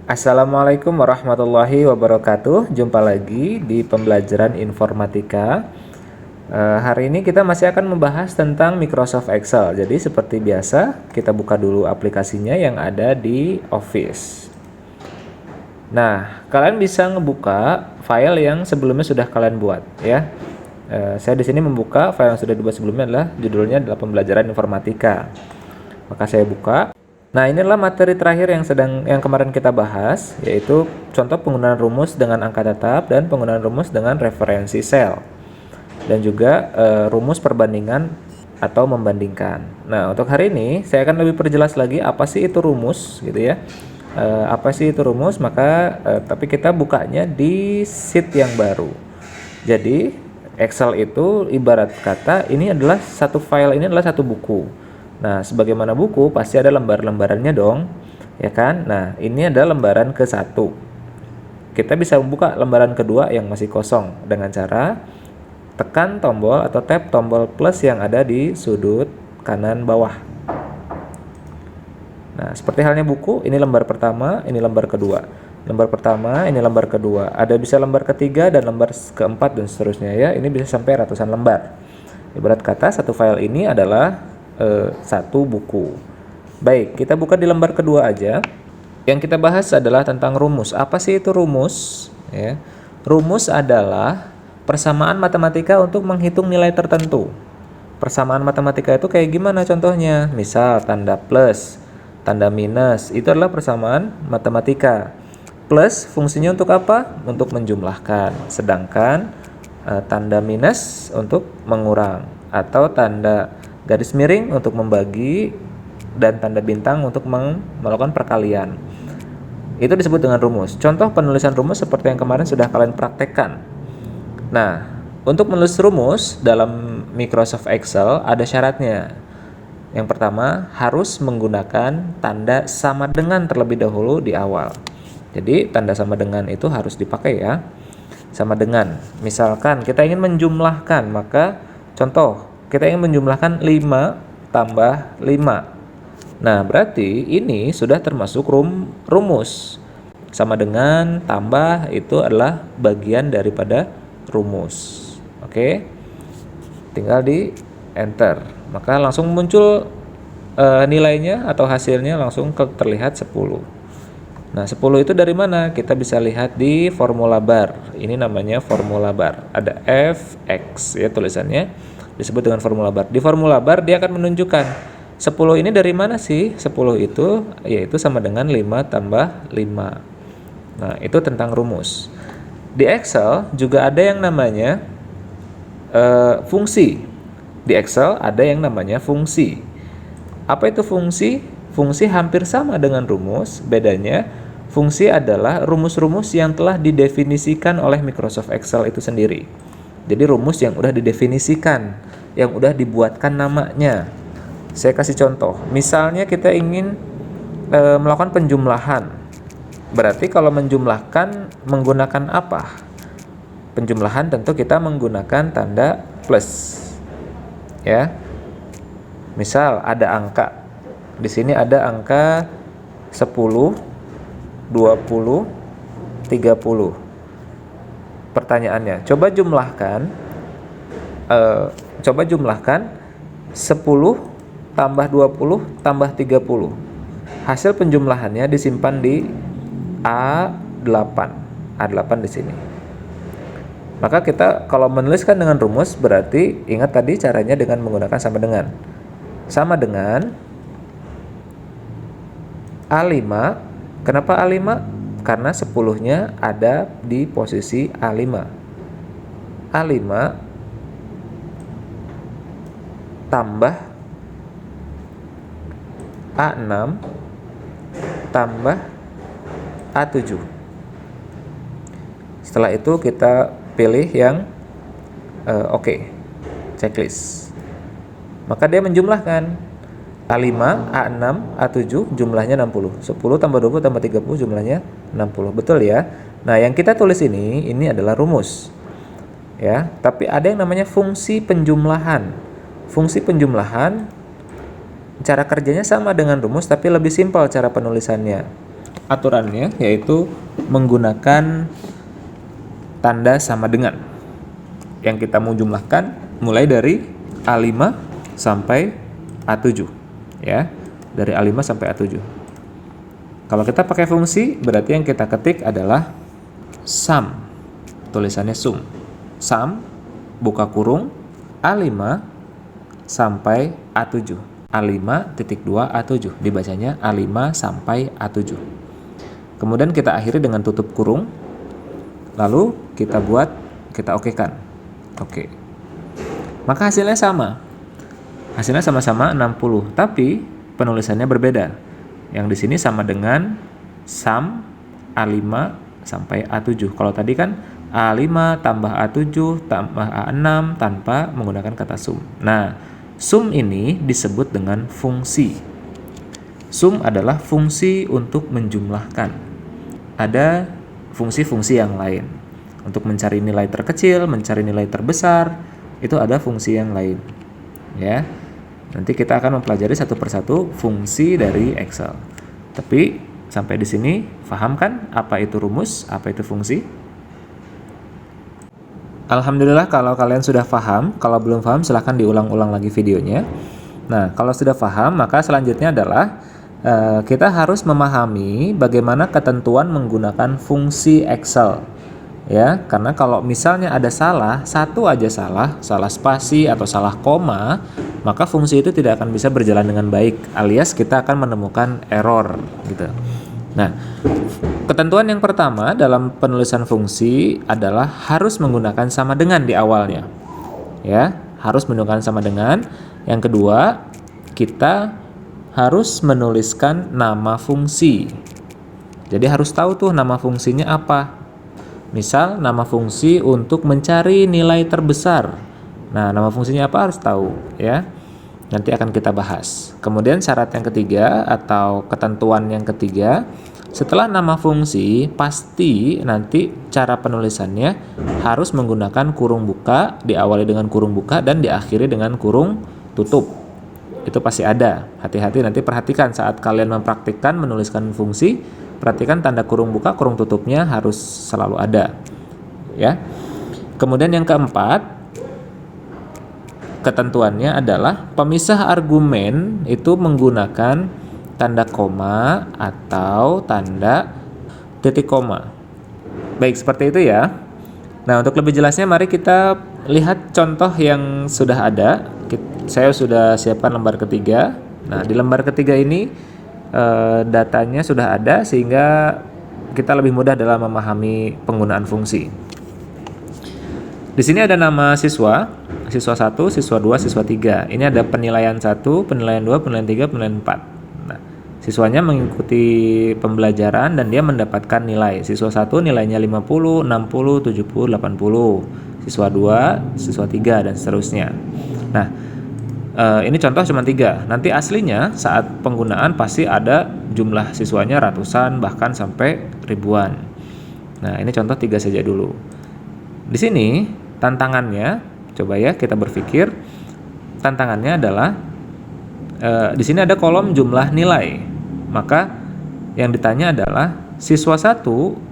Assalamualaikum warahmatullahi wabarakatuh. Jumpa lagi di pembelajaran informatika. Hari ini kita masih akan membahas tentang Microsoft Excel. Jadi seperti biasa, kita buka dulu aplikasinya yang ada di Office. Nah, kalian bisa ngebuka file yang sebelumnya sudah kalian buat, ya. Saya di sini membuka file yang sudah dibuat sebelumnya, judulnya adalah pembelajaran informatika. Maka saya buka. Nah, ini adalah materi terakhir yang kemarin kita bahas, yaitu contoh penggunaan rumus dengan angka tetap dan penggunaan rumus dengan referensi sel. Dan juga rumus perbandingan atau membandingkan. Nah, untuk hari ini saya akan lebih perjelas lagi apa sih itu rumus, gitu ya. Apa sih itu rumus? Maka tapi kita bukanya di sheet yang baru. Jadi, Excel itu ibarat kata ini adalah satu file, ini adalah satu buku. Nah, sebagaimana buku pasti ada lembar-lembarannya dong, ya kan? Nah, ini ada lembaran ke-1. Kita bisa membuka lembaran kedua yang masih kosong dengan cara tekan tombol atau tap tombol plus yang ada di sudut kanan bawah. Nah, seperti halnya buku, ini lembar pertama, ini lembar kedua. Lembar pertama, ini lembar kedua. Ada bisa lembar ketiga dan lembar keempat dan seterusnya ya. Ini bisa sampai ratusan lembar. Ibarat kata satu file ini adalah satu buku. Baik, kita buka di lembar kedua aja. Yang kita bahas adalah tentang rumus. Apa sih itu rumus? Ya. Rumus adalah persamaan matematika untuk menghitung nilai tertentu. Persamaan matematika itu kayak gimana contohnya? Misal tanda plus, tanda minus, itu adalah persamaan matematika. Plus fungsinya untuk apa? Untuk menjumlahkan. Sedangkan tanda minus untuk mengurang, atau tanda garis miring untuk membagi, dan tanda bintang untuk melakukan perkalian. Itu disebut dengan rumus. Contoh penulisan rumus seperti yang kemarin sudah kalian praktekkan. Nah, untuk menulis rumus dalam Microsoft Excel ada syaratnya. Yang pertama, harus menggunakan tanda sama dengan terlebih dahulu di awal. Jadi, tanda sama dengan itu harus dipakai ya. Sama dengan. Misalkan kita ingin menjumlahkan, maka contoh kita ingin menjumlahkan 5 tambah 5. Nah, berarti ini sudah termasuk rumus. Sama dengan tambah itu adalah bagian daripada rumus. Oke. Tinggal di enter. Maka langsung muncul nilainya atau hasilnya langsung terlihat 10. Nah, 10 itu dari mana? Kita bisa lihat di formula bar. Ini namanya formula bar. Ada Fx ya tulisannya. Disebut dengan formula bar. Di formula bar dia akan menunjukkan 10 ini dari mana sih? 10 itu yaitu sama dengan 5 tambah 5. Nah, itu tentang rumus. Di Excel juga ada yang namanya fungsi. Di Excel ada yang namanya fungsi. Apa itu fungsi? Fungsi hampir sama dengan rumus, bedanya fungsi adalah rumus-rumus yang telah didefinisikan oleh Microsoft Excel itu sendiri. Jadi rumus yang udah didefinisikan, yang udah dibuatkan namanya. Saya kasih contoh. Misalnya kita ingin melakukan penjumlahan. Berarti kalau menjumlahkan menggunakan apa? Penjumlahan tentu kita menggunakan tanda plus. Ya. Misal ada angka. Di sini ada angka 10, 20, 30. Pertanyaannya, coba jumlahkan 10 tambah 20 tambah 30. Hasil penjumlahannya disimpan di A8. A8 di sini. Maka kita kalau menuliskan dengan rumus berarti ingat tadi caranya dengan menggunakan sama dengan. Sama dengan A5. Kenapa A5? Karena 10-nya ada di posisi A5. A5 tambah A6 tambah A7. Setelah itu kita pilih yang oke, checklist. Maka dia menjumlahkan A5, A6, A7 jumlahnya 60. 10 tambah 20 tambah 30 jumlahnya 60. Betul ya? Nah, yang kita tulis ini adalah rumus. Ya, tapi ada yang namanya fungsi penjumlahan. Fungsi penjumlahan cara kerjanya sama dengan rumus tapi lebih simpel cara penulisannya. aturannya, yaitu menggunakan tanda sama dengan. Yang kita mau jumlahkan mulai dari A5 sampai A7 ya, dari A5 sampai A7. Kalau kita pakai fungsi, berarti yang kita ketik adalah sum, tulisannya sum, sum buka kurung A5 sampai A7, A5.2 A7, dibacanya A5 sampai A7. Kemudian kita akhiri dengan tutup kurung, lalu kita okekan. Oke. Maka hasilnya sama. Hasilnya sama-sama 60, tapi penulisannya berbeda. Yang di sini sama dengan sum A5 sampai A7. Kalau tadi kan A5 tambah A7 tambah A6 tanpa menggunakan kata sum. Nah, sum ini disebut dengan fungsi. Sum adalah fungsi untuk menjumlahkan. Ada fungsi-fungsi yang lain. Untuk mencari nilai terkecil, mencari nilai terbesar, itu ada fungsi yang lain. Ya. Nanti kita akan mempelajari satu persatu fungsi dari Excel. Tapi sampai di sini paham kan apa itu rumus, apa itu fungsi? Alhamdulillah kalau kalian sudah paham. Kalau belum paham silahkan diulang-ulang lagi videonya. Nah, kalau sudah paham, maka selanjutnya adalah kita harus memahami bagaimana ketentuan menggunakan fungsi Excel. Ya, karena kalau misalnya ada satu aja salah spasi atau salah koma, maka fungsi itu tidak akan bisa berjalan dengan baik, alias kita akan menemukan error gitu. Nah, ketentuan yang pertama dalam penulisan fungsi adalah harus menggunakan sama dengan di awalnya. Ya, harus menggunakan sama dengan. Yang kedua, kita harus menuliskan nama fungsi. Jadi harus tahu tuh nama fungsinya apa. Misal nama fungsi untuk mencari nilai terbesar. Nah, nama fungsinya apa harus tahu ya. Nanti akan kita bahas. Kemudian syarat yang ketiga atau ketentuan yang ketiga, setelah nama fungsi pasti nanti cara penulisannya harus menggunakan kurung buka, diawali dengan kurung buka dan diakhiri dengan kurung tutup. Itu pasti ada. Hati-hati nanti perhatikan saat kalian mempraktikkan menuliskan fungsi. Perhatikan tanda kurung buka, kurung tutupnya harus selalu ada. Ya. Kemudian yang keempat, ketentuannya adalah pemisah argumen itu menggunakan tanda koma atau tanda titik koma. Baik, seperti itu ya. Nah, untuk lebih jelasnya mari kita lihat contoh yang sudah ada. Saya sudah siapkan lembar ketiga. Nah, di lembar ketiga ini datanya sudah ada sehingga kita lebih mudah dalam memahami penggunaan fungsi. Di sini ada nama siswa 1, siswa 2, siswa 3. Ini ada penilaian 1, penilaian 2, penilaian 3, penilaian 4. Nah, siswanya mengikuti pembelajaran dan dia mendapatkan nilai. Siswa 1 nilainya 50, 60, 70, 80. Siswa 2, siswa 3 dan seterusnya. Nah, ini contoh cuma 3. Nanti aslinya saat penggunaan pasti ada jumlah siswanya ratusan bahkan sampai ribuan. Nah, ini contoh 3 saja dulu. Di sini tantangannya, coba ya kita berpikir. Tantangannya adalah di sini ada kolom jumlah nilai. Maka yang ditanya adalah siswa 1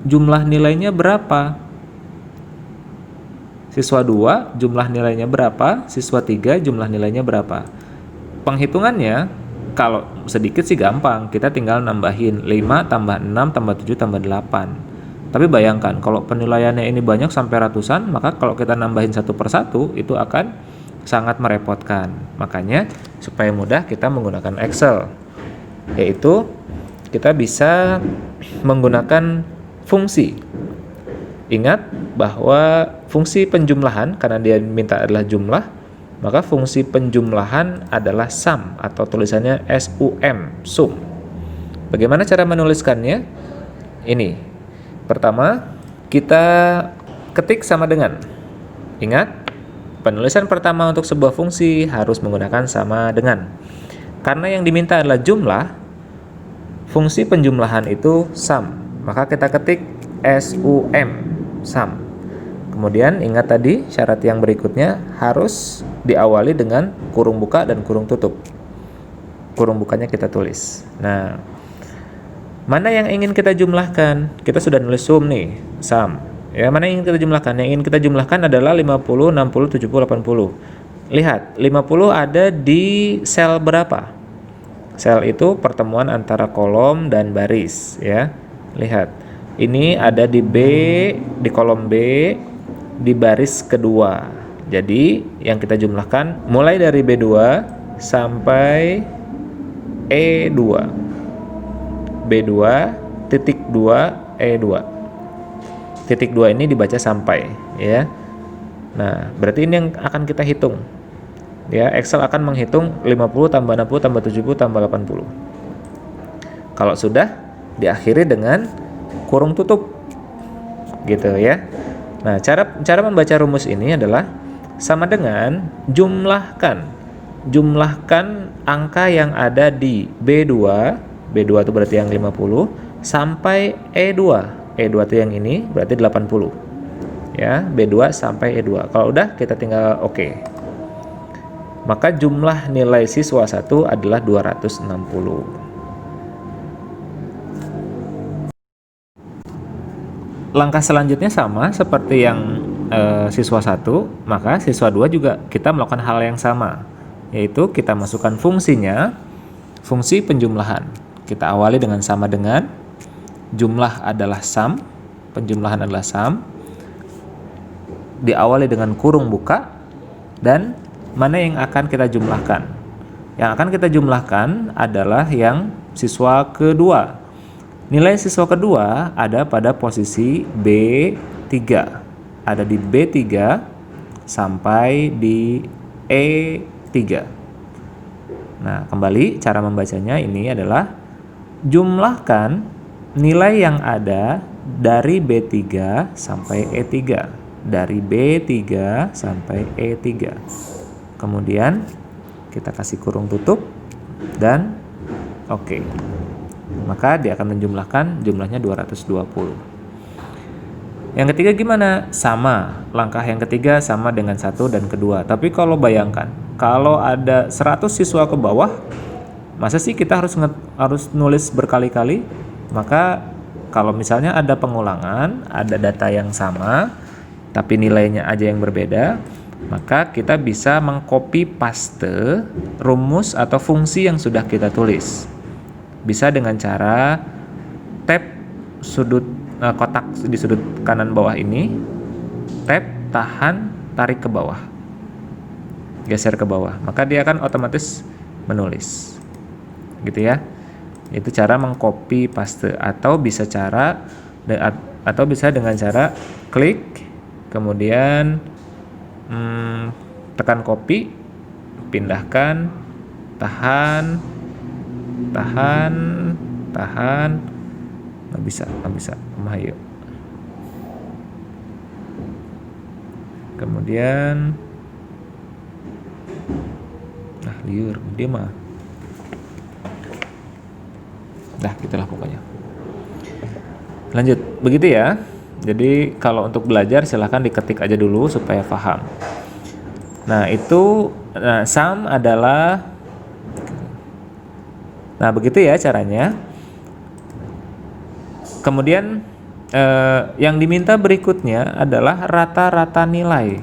jumlah nilainya berapa? Siswa 2 jumlah nilainya berapa? Siswa 3 jumlah nilainya berapa? Penghitungannya kalau sedikit sih gampang. Kita tinggal nambahin 5 tambah 6 tambah 7 tambah 8. Tapi bayangkan kalau penilaiannya ini banyak sampai ratusan, maka kalau kita nambahin satu persatu itu akan sangat merepotkan. Makanya supaya mudah kita menggunakan Excel. Yaitu kita bisa menggunakan fungsi. Ingat bahwa fungsi penjumlahan, karena dia minta adalah jumlah, maka fungsi penjumlahan adalah sum atau tulisannya SUM, sum. Bagaimana cara menuliskannya? Ini. Pertama, kita ketik sama dengan. Ingat, penulisan pertama untuk sebuah fungsi harus menggunakan sama dengan. Karena yang diminta adalah jumlah, fungsi penjumlahan itu sum. Maka kita ketik SUM, sum. Kemudian ingat tadi syarat yang berikutnya harus diawali dengan kurung buka dan kurung tutup. Kurung bukanya kita tulis. Nah, Mana yang ingin kita jumlahkan? Kita sudah nulis sum nih, sum. Ya, mana yang ingin kita jumlahkan? Yang ingin kita jumlahkan adalah 50, 60, 70, 80. Lihat, 50 ada di sel berapa? Sel itu pertemuan antara kolom dan baris, ya. Lihat. Ini ada di B, di kolom B, di baris kedua. Jadi, yang kita jumlahkan mulai dari B2 sampai E2. B2 titik 2 E2. Titik 2 ini dibaca sampai, ya. Nah, berarti ini yang akan kita hitung. Ya, Excel akan menghitung 50 tambah 60 tambah 70 tambah 80. Kalau sudah, diakhiri dengan kurung tutup. Gitu ya. Nah, cara membaca rumus ini adalah sama dengan jumlahkan angka yang ada di B2 itu berarti yang 50 sampai E2. E2 itu yang ini berarti 80. Ya, B2 sampai E2. Kalau udah kita tinggal oke. Maka jumlah nilai siswa 1 adalah 260. Langkah selanjutnya sama seperti yang siswa 1, maka siswa 2 juga kita melakukan hal yang sama, yaitu kita masukkan fungsinya, fungsi penjumlahan. Kita awali dengan sama dengan, jumlah adalah sum, penjumlahan adalah sum, diawali dengan kurung buka, dan mana yang akan kita jumlahkan. Yang akan kita jumlahkan adalah yang siswa kedua. Nilai siswa kedua ada pada posisi B3. Ada di B3 sampai di E3. Nah, kembali cara membacanya ini adalah jumlahkan nilai yang ada dari B3 sampai E3. Dari B3 sampai E3. Kemudian kita kasih kurung tutup dan oke. Maka dia akan menjumlahkan jumlahnya 220. Yang ketiga gimana? Sama. Langkah yang ketiga sama dengan satu dan kedua. Tapi kalau bayangkan, kalau ada 100 siswa ke bawah, masa sih kita harus nulis berkali-kali? Maka kalau misalnya ada pengulangan, ada data yang sama, tapi nilainya aja yang berbeda, maka kita bisa mengcopy paste rumus atau fungsi yang sudah kita tulis. Bisa dengan cara tab sudut kotak di sudut kanan bawah ini, tab, tahan, tarik ke bawah, geser ke bawah, maka dia akan otomatis menulis. Gitu ya. Itu cara mengcopy paste, atau bisa dengan cara klik kemudian tekan copy, pindahkan, tahan, nggak bisa, yuk. Kemudian liur dia mah gitulah pokoknya. Lanjut begitu ya. Jadi kalau untuk belajar silahkan diketik aja dulu supaya paham. Nah itu sum adalah, nah begitu ya caranya. Kemudian yang diminta berikutnya adalah rata-rata nilai.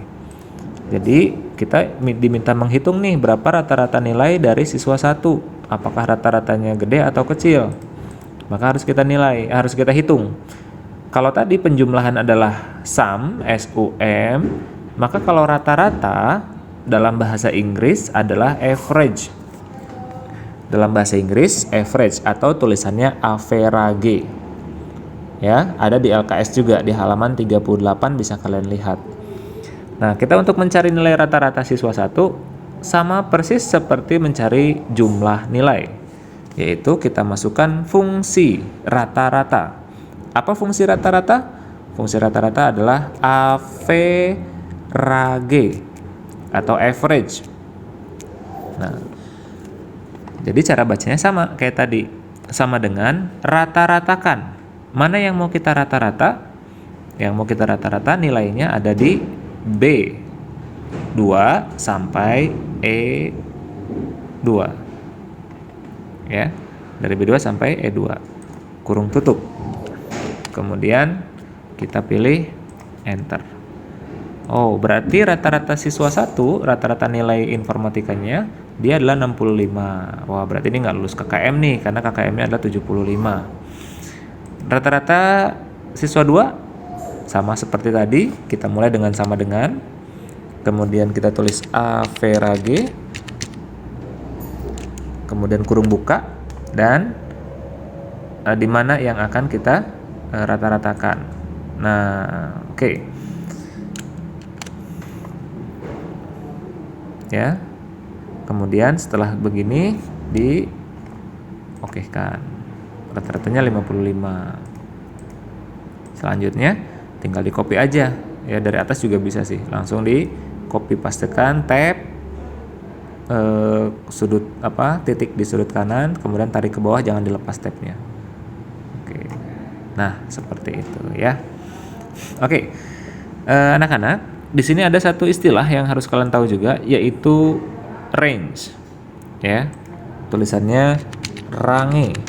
Jadi kita diminta menghitung nih berapa rata-rata nilai dari siswa 1. Apakah rata-ratanya gede atau kecil? Maka harus kita hitung. Kalau tadi penjumlahan adalah sum, S-U-M, maka kalau rata-rata dalam bahasa Inggris adalah average. Dalam bahasa Inggris average atau tulisannya average. Ya, ada di LKS juga di halaman 38 bisa kalian lihat. Nah, kita untuk mencari nilai rata-rata siswa 1 sama persis seperti mencari jumlah nilai, yaitu kita masukkan fungsi rata-rata. Apa fungsi rata-rata? Fungsi rata-rata adalah average atau average. Nah, jadi cara bacanya sama kayak tadi, sama dengan rata-ratakan. Mana yang mau kita rata-rata? Yang mau kita rata-rata nilainya ada di B2 sampai E2. Ya, dari B2 sampai E2. kurung tutup. Kemudian kita pilih enter. Oh, berarti rata-rata siswa 1, rata-rata nilai informatikanya dia adalah 65. Wah, berarti ini nggak lulus KKM nih, karena KKM-nya adalah 75. Rata-rata siswa 2 sama seperti tadi, kita mulai dengan sama dengan, kemudian kita tulis A Vera G, kemudian kurung buka, dan di mana yang akan kita rata-ratakan. Nah, oke. Ya. Kemudian setelah begini di okekan. Rata-ratanya 55. Selanjutnya tinggal di copy aja. Ya, dari atas juga bisa sih. Langsung di copy pastekan, tab sudut titik di sudut kanan, kemudian tarik ke bawah, jangan dilepas tabnya. Oke. Nah, seperti itu ya. Oke. Anak-anak, di sini ada satu istilah yang harus kalian tahu juga, yaitu range. Ya. Tulisannya range.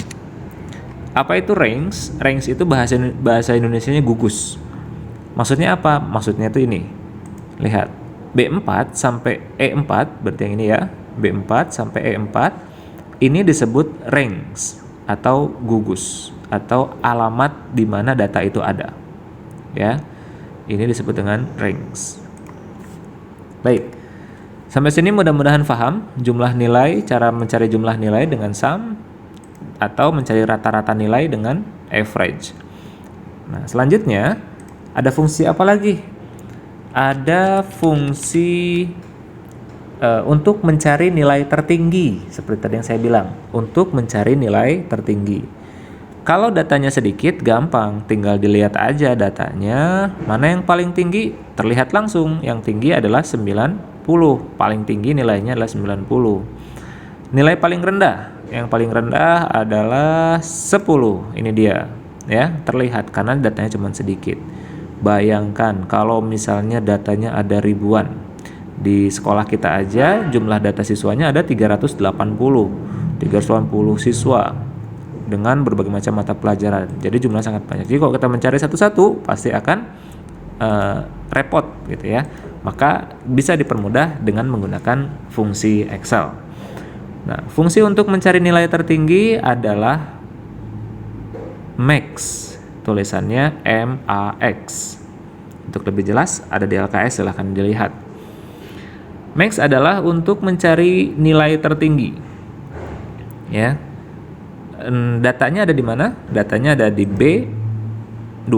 Apa itu range? Range itu bahasa Indonesianya gugus. Maksudnya apa? Maksudnya itu ini. Lihat. B4 sampai E4, berarti yang ini ya. B4 sampai E4 ini disebut range atau gugus atau alamat di mana data itu ada. Ya. Ini disebut dengan range. Baik. Sampai sini mudah-mudahan paham jumlah nilai, cara mencari jumlah nilai dengan sum atau mencari rata-rata nilai dengan average. Nah, selanjutnya ada fungsi apa lagi? Ada fungsi untuk mencari nilai tertinggi, seperti tadi yang saya bilang, untuk mencari nilai tertinggi. Kalau datanya sedikit, gampang, tinggal dilihat aja datanya, mana yang paling tinggi, terlihat langsung, yang tinggi adalah 90, paling tinggi nilainya adalah 90. Nilai paling rendah, yang paling rendah adalah 10, ini dia, ya, terlihat karena datanya cuma sedikit. Bayangkan kalau misalnya datanya ada ribuan. Di sekolah kita aja jumlah data siswanya ada 380 siswa dengan berbagai macam mata pelajaran. Jadi jumlahnya sangat banyak. Jadi kalau kita mencari satu-satu pasti akan repot gitu ya. Maka bisa dipermudah dengan menggunakan fungsi Excel. Nah, fungsi untuk mencari nilai tertinggi adalah max. Tulisannya MAX. Untuk lebih jelas ada di LKS, silahkan dilihat. Max adalah untuk mencari nilai tertinggi. Ya. Datanya ada di mana? Datanya ada di B2,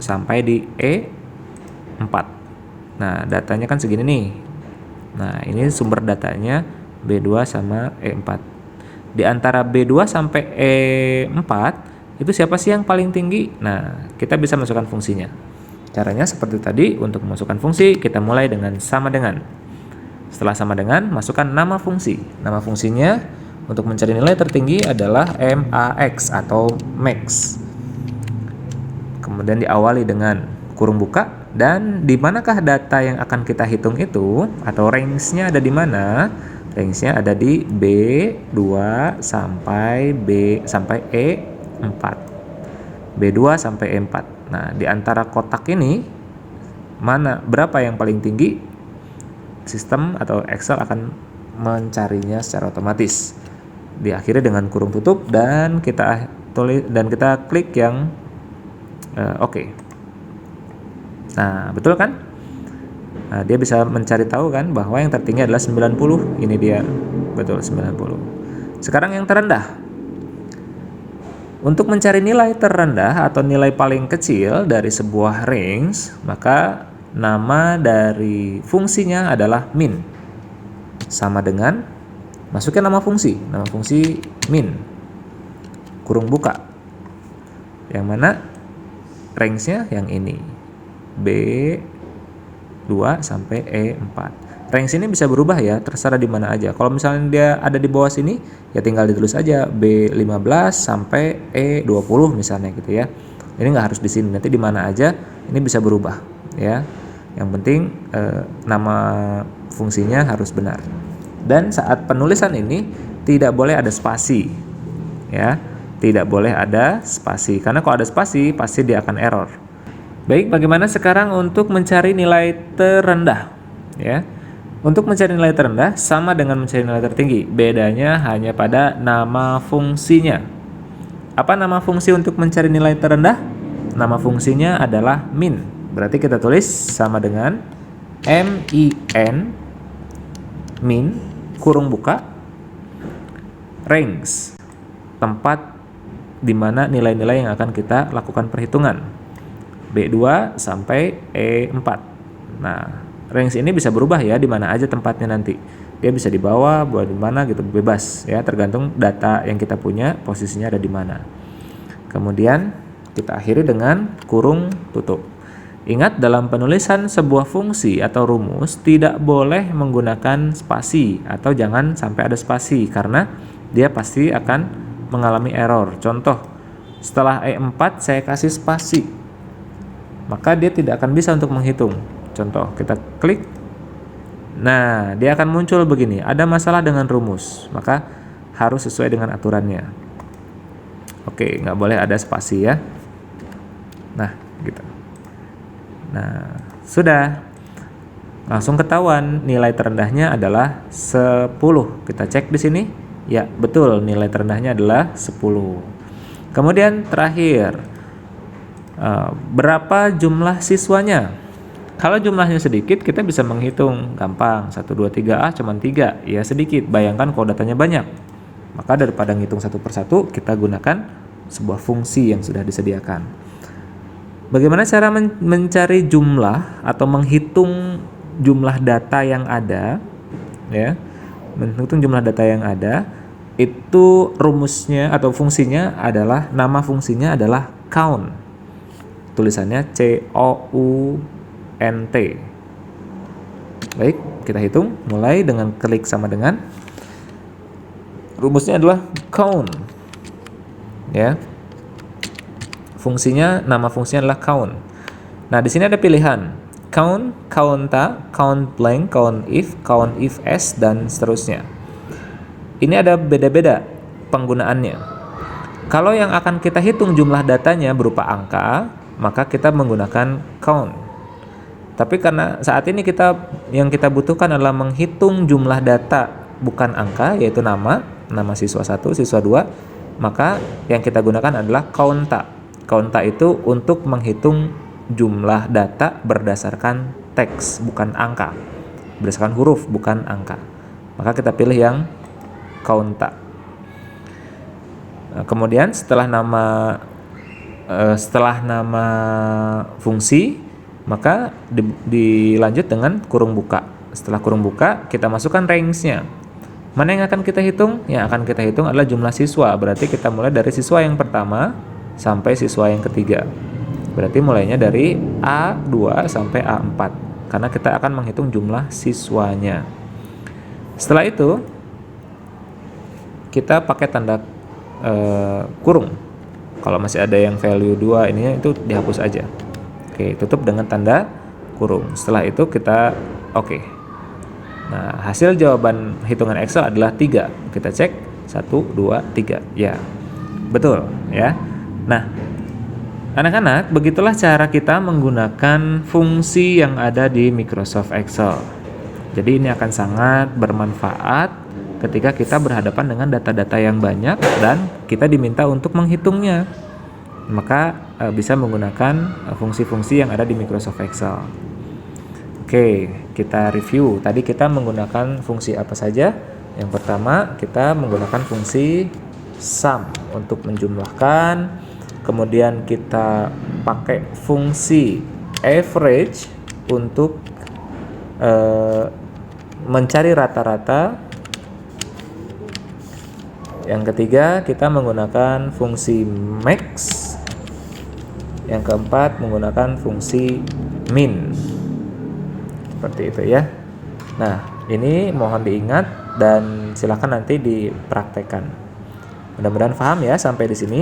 sampai di E4. Nah, datanya kan segini nih. Nah, ini sumber datanya B2 sama E4. Di antara B2 sampai E4 itu siapa sih yang paling tinggi? Nah, kita bisa masukkan fungsinya. Caranya seperti tadi, untuk memasukkan fungsi, kita mulai dengan sama dengan. Setelah sama dengan, masukkan nama fungsi. Nama fungsinya untuk mencari nilai tertinggi adalah MAX atau max. Kemudian diawali dengan kurung buka, dan di manakah data yang akan kita hitung itu, atau range-nya ada di mana? Range-nya ada di B2 sampai E4. B2 sampai E4. Nah, di antara kotak ini berapa yang paling tinggi? Sistem atau Excel akan mencarinya secara otomatis. Diakhiri dengan kurung tutup dan kita klik yang oke. Nah, betul kan? Nah, dia bisa mencari tahu kan bahwa yang tertinggi adalah 90. Ini dia. Betul, 90. Sekarang yang terendah. Untuk mencari nilai terendah atau nilai paling kecil dari sebuah range, maka nama dari fungsinya adalah min. Sama dengan masukkan nama fungsi min. Kurung buka. Yang mana range-nya yang ini. B2 sampai E4. Range ini bisa berubah ya, terserah di mana aja. Kalau misalnya dia ada di bawah sini, ya tinggal ditulis aja B15 sampai E20 misalnya gitu ya. Ini nggak harus di sini, nanti di mana aja ini bisa berubah ya. Yang penting nama fungsinya harus benar. Dan saat penulisan ini tidak boleh ada spasi ya. tidak boleh ada spasi. Karena kalau ada spasi, pasti dia akan error. Baik, bagaimana sekarang untuk mencari nilai terendah? Ya, untuk mencari nilai terendah sama dengan mencari nilai tertinggi. Bedanya hanya pada nama fungsinya. Apa nama fungsi untuk mencari nilai terendah? Nama fungsinya adalah min. Berarti kita tulis sama dengan min, min, kurung buka, range, tempat di mana nilai-nilai yang akan kita lakukan perhitungan, B2 sampai E4. Nah, range ini bisa berubah ya, di mana aja tempatnya nanti. Dia bisa di bawah, buat di mana gitu, bebas ya, tergantung data yang kita punya posisinya ada di mana. Kemudian kita akhiri dengan kurung tutup. Ingat, dalam penulisan sebuah fungsi atau rumus tidak boleh menggunakan spasi atau jangan sampai ada spasi karena dia pasti akan mengalami error. Contoh, setelah E4 saya kasih spasi, maka dia tidak akan bisa untuk menghitung. Contoh, kita klik. Nah, dia akan muncul begini, ada masalah dengan rumus, maka harus sesuai dengan aturannya. Oke, nggak boleh ada spasi ya. Nah, gitu. Nah, sudah. Langsung ketahuan nilai terendahnya adalah 10. Kita cek di sini. Ya, betul, nilai terendahnya adalah 10. Kemudian terakhir, berapa jumlah siswanya? Kalau jumlahnya sedikit, kita bisa menghitung gampang. 1, 2, 3, cuma 3. Ya, sedikit. Bayangkan kalau datanya banyak. Maka daripada ngitung satu persatu, kita gunakan sebuah fungsi yang sudah disediakan. Bagaimana cara mencari jumlah atau menghitung jumlah data yang ada? Ya, menghitung jumlah data yang ada, itu rumusnya atau fungsinya adalah, nama fungsinya adalah count. Tulisannya COUNT. Baik, kita hitung mulai dengan klik sama dengan. Rumusnya adalah count. Ya. Fungsinya, nama fungsinya adalah count. Nah, di sini ada pilihan count, counta, count blank, count if s, dan seterusnya. Ini ada beda-beda penggunaannya. Kalau yang akan kita hitung jumlah datanya berupa angka, maka kita menggunakan count. Tapi karena saat ini yang kita butuhkan adalah menghitung jumlah data bukan angka, yaitu nama siswa 1, siswa 2, maka yang kita gunakan adalah counta. Counta itu untuk menghitung jumlah data berdasarkan teks, bukan angka. Berdasarkan huruf, bukan angka. Maka kita pilih yang counta. Nah, kemudian setelah nama fungsi, maka dilanjut dengan kurung buka. Setelah kurung buka, kita masukkan range-nya. Mana yang akan kita hitung? Yang akan kita hitung adalah jumlah siswa. Berarti kita mulai dari siswa yang pertama sampai siswa yang ketiga. Berarti mulainya dari A2 sampai A4 karena kita akan menghitung jumlah siswanya. Setelah itu kita pakai tanda kurung. Kalau masih ada yang value 2 ini itu dihapus aja. Oke, tutup dengan tanda kurung. Setelah itu kita oke. Nah, hasil jawaban hitungan Excel adalah 3. Kita cek 1, 2, 3. Ya, betul ya. Nah, anak-anak, begitulah cara kita menggunakan fungsi yang ada di Microsoft Excel. Jadi ini akan sangat bermanfaat ketika kita berhadapan dengan data-data yang banyak dan kita diminta untuk menghitungnya. Maka bisa menggunakan fungsi-fungsi yang ada di Microsoft Excel. Oke, kita review. Tadi kita menggunakan fungsi apa saja? Yang pertama, kita menggunakan fungsi sum untuk menjumlahkan. Kemudian kita pakai fungsi average untuk mencari rata-rata. Yang ketiga, kita menggunakan fungsi max. Yang keempat, menggunakan fungsi min. Seperti itu ya. Nah, ini mohon diingat dan silakan nanti dipraktekkan. Mudah-mudahan paham ya sampai di sini.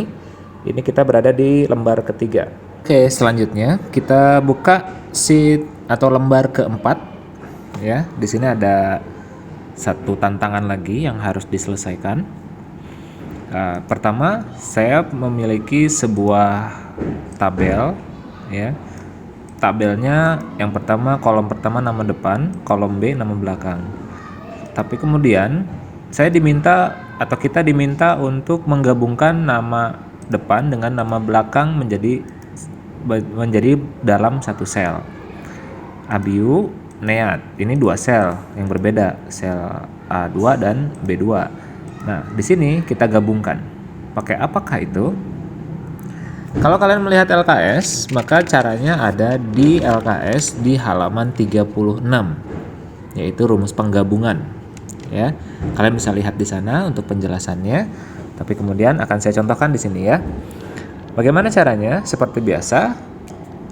Ini kita berada di lembar ketiga. Oke, selanjutnya kita buka sheet atau lembar keempat. Ya, di sini ada satu tantangan lagi yang harus diselesaikan. Pertama, saya memiliki sebuah tabel, ya. Tabelnya yang pertama, kolom pertama nama depan, kolom B nama belakang. Tapi kemudian saya diminta atau kita diminta untuk menggabungkan nama depan dengan nama belakang menjadi dalam satu sel. Abiu, Neat, ini dua sel yang berbeda, sel A2 dan B2. Nah, di sini kita gabungkan. Pakai apakah itu? Kalau kalian melihat LKS, maka caranya ada di LKS di halaman 36, yaitu rumus penggabungan. Ya, kalian bisa lihat di sana untuk penjelasannya. Tapi kemudian akan saya contohkan di sini ya. Bagaimana caranya? Seperti biasa,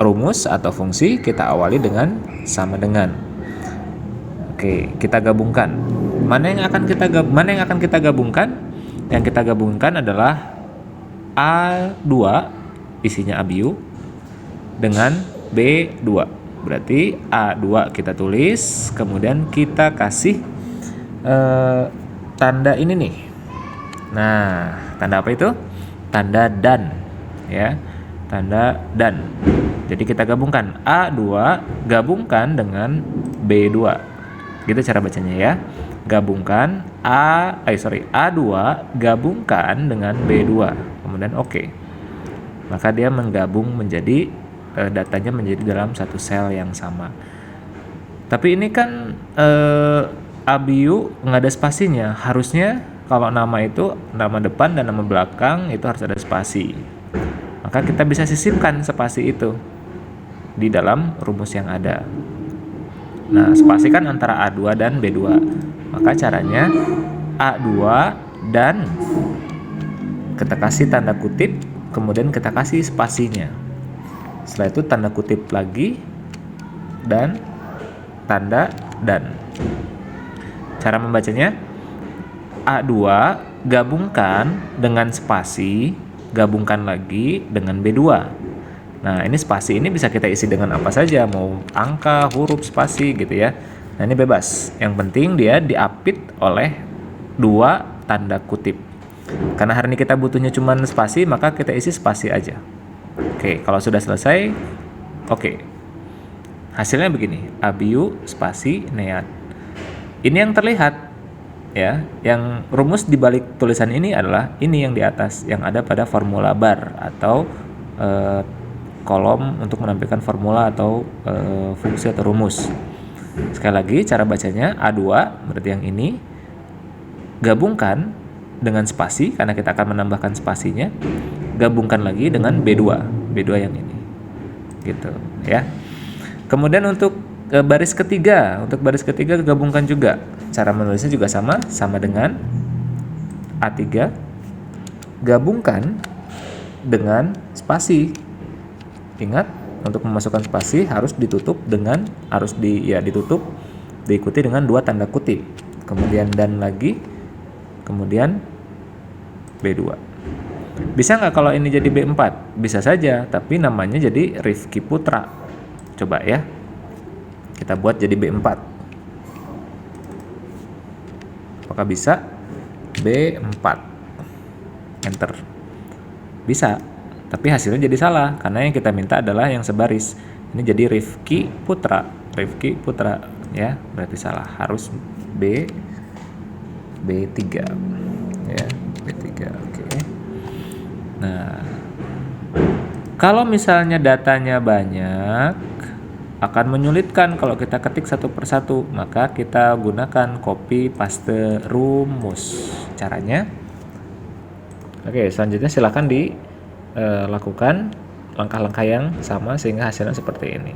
rumus atau fungsi kita awali dengan sama dengan. Oke, kita gabungkan. Mana yang akan kita gabungkan? Yang kita gabungkan adalah A2 isinya Abiu dengan B2. Berarti A2 kita tulis, kemudian kita kasih tanda ini nih. Nah, tanda apa itu? Tanda dan, ya. Tanda dan. Jadi kita gabungkan A2 gabungkan dengan B2. Gitu cara bacanya ya. Gabungkan A2 gabungkan dengan B2. Kemudian oke. Maka dia menggabung menjadi datanya menjadi dalam satu sel yang sama. Tapi ini kan Abiu nggak ada spasinya. Harusnya kalau nama itu nama depan dan nama belakang itu harus ada spasi. Maka kita bisa sisipkan spasi itu di dalam rumus yang ada. Nah, spasi kan antara A2 dan B2. Maka caranya A2 dan kita kasih tanda kutip, kemudian kita kasih spasinya. Setelah itu tanda kutip lagi dan tanda dan. Cara membacanya A2 gabungkan dengan spasi, gabungkan lagi dengan B2. Nah, ini spasi ini bisa kita isi dengan apa saja, mau angka, huruf, spasi gitu ya. Nah, ini bebas. Yang penting dia diapit oleh dua tanda kutip. Karena hari ini kita butuhnya cuma spasi, maka kita isi spasi aja. Oke, kalau sudah selesai, oke. Hasilnya begini, Abiu spasi Neat. Ini yang terlihat, ya. Yang rumus di balik tulisan ini adalah ini yang di atas, yang ada pada formula bar atau kolom untuk menampilkan formula atau fungsi atau rumus. Sekali lagi cara bacanya A2 berarti yang ini gabungkan dengan spasi karena kita akan menambahkan spasinya, gabungkan lagi dengan B2 yang ini. Gitu ya. Kemudian untuk baris ketiga gabungkan juga. Cara menulisnya juga sama dengan A3 gabungkan dengan spasi. Ingat, untuk memasukkan spasi harus ditutup diikuti dengan dua tanda kutip. Kemudian dan lagi, kemudian B2. Bisa nggak kalau ini jadi B4? Bisa saja, tapi namanya jadi Rifki Putra. Coba ya. Kita buat jadi B4. Apakah bisa? B4. Enter. Bisa. Tapi hasilnya jadi salah karena yang kita minta adalah yang sebaris. Ini jadi Rifki Putra ya, berarti salah. Harus B3 ya, B3. Oke. Nah, kalau misalnya datanya banyak akan menyulitkan kalau kita ketik satu persatu, maka kita gunakan copy paste rumus. Caranya, oke, selanjutnya silakan lakukan langkah-langkah yang sama sehingga hasilnya seperti ini.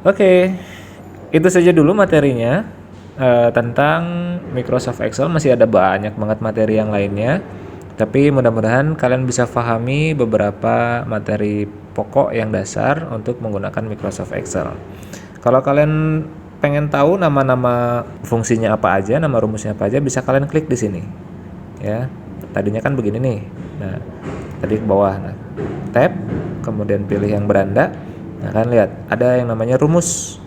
Oke, itu saja dulu materinya tentang Microsoft Excel. Masih ada banyak banget materi yang lainnya, tapi mudah-mudahan kalian bisa pahami beberapa materi pokok yang dasar untuk menggunakan Microsoft Excel. Kalau kalian pengen tahu nama-nama fungsinya apa aja, nama rumusnya apa aja, bisa kalian klik di sini ya. Tadinya kan begini nih. Nah, tadi ke bawah. Nah, tab, kemudian pilih yang beranda. Nah, kalian lihat ada yang namanya rumus.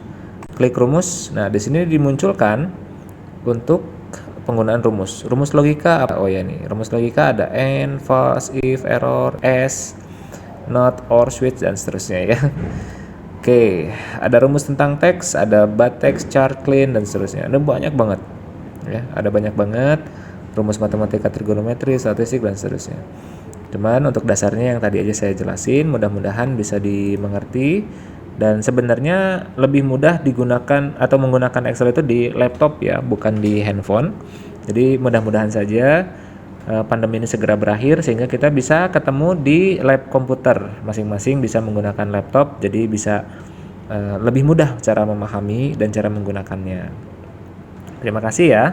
Klik rumus. Nah, di sini dimunculkan untuk penggunaan rumus. Rumus logika apa? Oh ya nih, rumus logika ada and, false, if, error, else, not, or, switch, dan seterusnya ya. Oke, ada rumus tentang teks, ada but text, char, clean, dan seterusnya. Ada banyak banget ya, ada banyak banget rumus matematika, trigonometri, statistik, dan seterusnya. Cuman untuk dasarnya yang tadi aja saya jelasin, mudah-mudahan bisa dimengerti. Dan sebenarnya lebih mudah digunakan atau menggunakan Excel itu di laptop ya, bukan di handphone. Jadi mudah-mudahan saja pandemi ini segera berakhir sehingga kita bisa ketemu di lab komputer masing-masing, bisa menggunakan laptop, jadi bisa lebih mudah cara memahami dan cara menggunakannya. Terima kasih ya.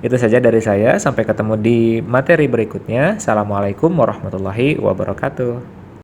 Itu saja dari saya. Sampai ketemu di materi berikutnya. Assalamualaikum warahmatullahi wabarakatuh.